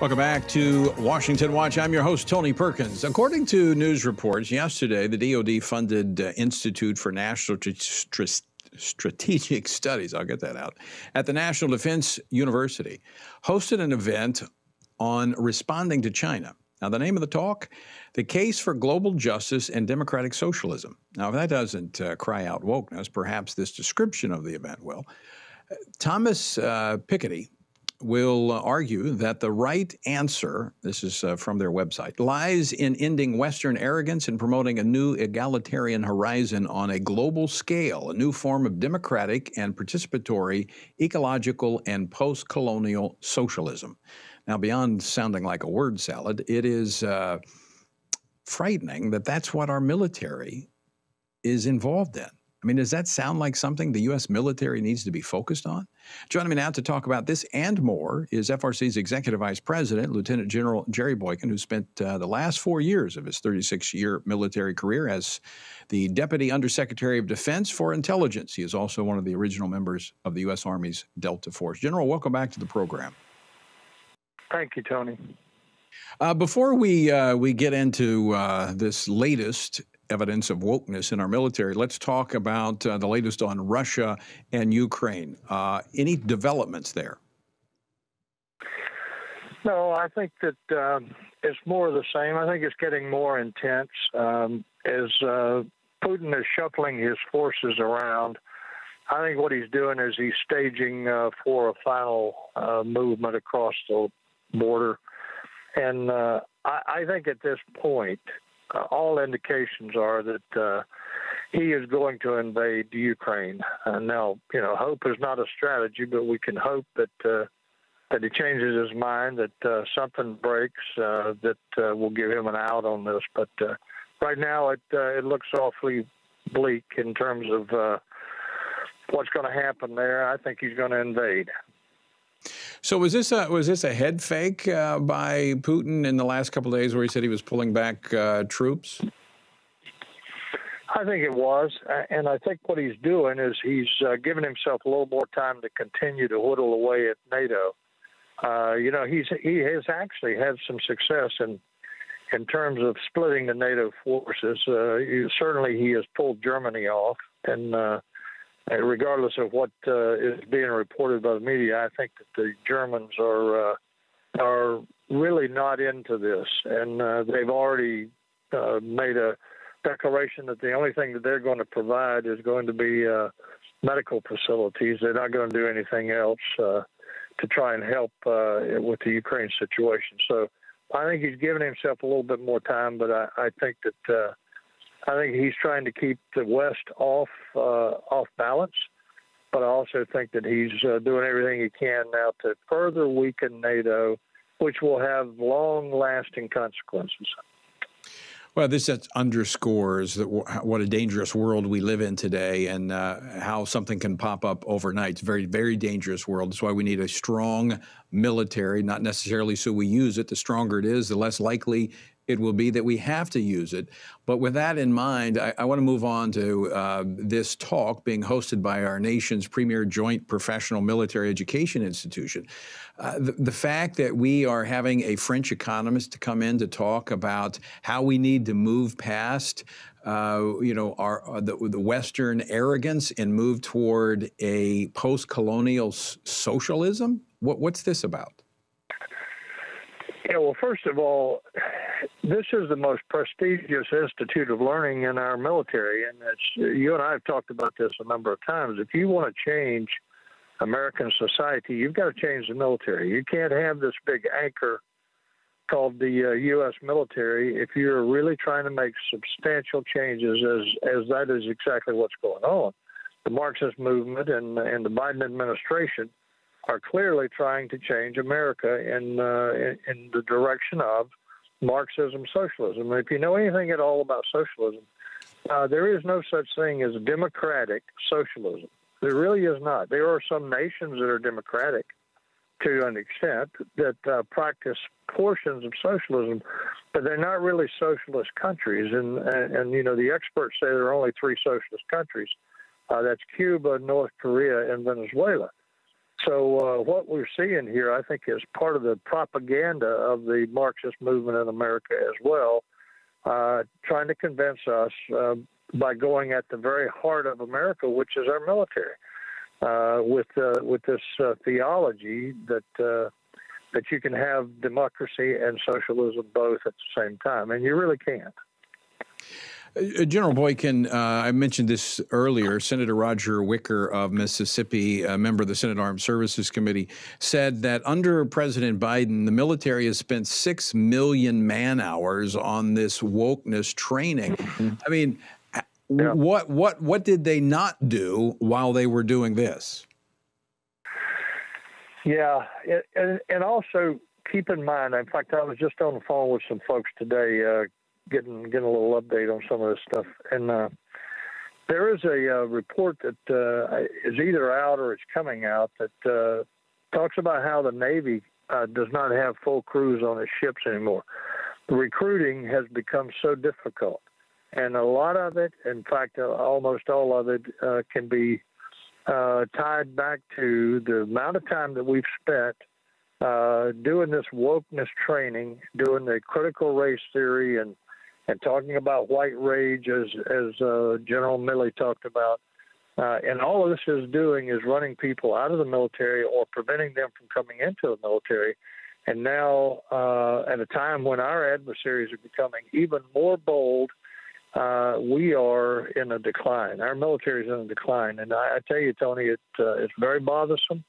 Welcome back to Washington Watch. I'm your host, Tony Perkins. According to news reports yesterday, the DoD-funded Institute for National Strategic Studies, I'll get that out, at the National Defense University, hosted an event on responding to China. Now, the name of the talk, The Case for Global Justice and Democratic Socialism. Now, if that doesn't cry out wokeness, perhaps this description of the event will. Thomas Piketty will argue that the right answer, this is from their website, lies in ending Western arrogance and promoting a new egalitarian horizon on a global scale, a new form of democratic and participatory ecological and post-colonial socialism. Now, beyond sounding like a word salad, it is frightening that that's what our military is involved in. I mean, does that sound like something the U.S. military needs to be focused on? Joining me now to talk about this and more is FRC's Executive Vice President, Lieutenant General Jerry Boykin, who spent the last 4 years of his 36-year military career as the Deputy Undersecretary of Defense for Intelligence. He is also one of the original members of the U.S. Army's Delta Force. General, welcome back to the program. Thank you, Tony. Before we get into this latest evidence of wokeness in our military, let's talk about the latest on Russia and Ukraine. Any developments there? No, I think that it's more of the same. I think it's getting more intense as Putin is shuffling his forces around. I think what he's doing is he's staging for a final movement across the border. And I think at this point, all indications are that he is going to invade Ukraine. Now, hope is not a strategy, but we can hope that he changes his mind, that something breaks, that will give him an out on this. But right now, it looks awfully bleak in terms of what's going to happen there. I think he's going to invade. So was this a head fake by Putin in the last couple of days where he said he was pulling back troops? I think it was, and I think what he's doing is he's giving himself a little more time to continue to whittle away at NATO. He has actually had some success in terms of splitting the NATO forces. Certainly, he has pulled Germany off, and regardless of what is being reported by the media, I think that the Germans are really not into this, and they've already made a declaration that the only thing that they're going to provide is going to be medical facilities. They're not going to do anything else to try and help with the Ukraine situation. So I think he's giving himself a little bit more time, but I think that I think he's trying to keep the West off balance, but I also think that he's doing everything he can now to further weaken NATO, which will have long-lasting consequences. Well, this underscores what a dangerous world we live in today, and how something can pop up overnight. It's a very, very dangerous world. That's why we need a strong military, not necessarily so we use it. The stronger it is, the less likely it will be that we have to use it. But with that in mind, I want to move on to this talk being hosted by our nation's premier joint professional military education institution. The fact that we are having a French economist to come in to talk about how we need to move past the Western arrogance and move toward a post-colonial socialism. What's this about? Yeah, well, first of all, this is the most prestigious institute of learning in our military, and you and I have talked about this a number of times. If you want to change American society, you've got to change the military. You can't have this big anchor called the U.S. military if you're really trying to make substantial changes, as that is exactly what's going on. The Marxist movement and the Biden administration are clearly trying to change America in the direction of Marxism, socialism. And if you know anything at all about socialism, there is no such thing as democratic socialism. There really is not. There are some nations that are democratic to an extent that practice portions of socialism, but they're not really socialist countries. And the experts say there are only three socialist countries. That's Cuba, North Korea, and Venezuela. So what we're seeing here, I think, is part of the propaganda of the Marxist movement in America as well, trying to convince us by going at the very heart of America, which is our military, with this theology that you can have democracy and socialism both at the same time, and you really can't. General Boykin, I mentioned this earlier. Senator Roger Wicker of Mississippi, a member of the Senate Armed Services Committee, said that under President Biden, the military has spent 6 million man-hours on this wokeness training. I mean, yeah. What did they not do while they were doing this? Yeah, and also keep in mind, in fact, I was just on the phone with some folks today, getting a little update on some of this stuff. And there is a report that is either out or it's coming out that talks about how the Navy does not have full crews on its ships anymore. The recruiting has become so difficult. And a lot of it, in fact, almost all of it, can be tied back to the amount of time that we've spent doing this wokeness training, doing the critical race theory, and talking about white rage, as General Milley talked about. And all of this is doing is running people out of the military or preventing them from coming into the military. And now, at a time when our adversaries are becoming even more bold, we are in a decline. Our military is in a decline. And I tell you, Tony, it's very bothersome.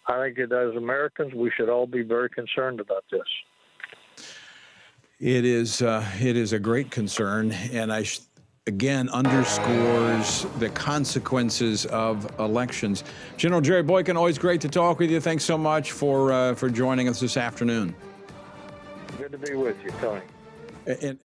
I think that as Americans, we should all be very concerned about this. It is a great concern, and again underscores the consequences of elections. General Jerry Boykin, always great to talk with you. Thanks so much for joining us this afternoon. Good to be with you, Tony. And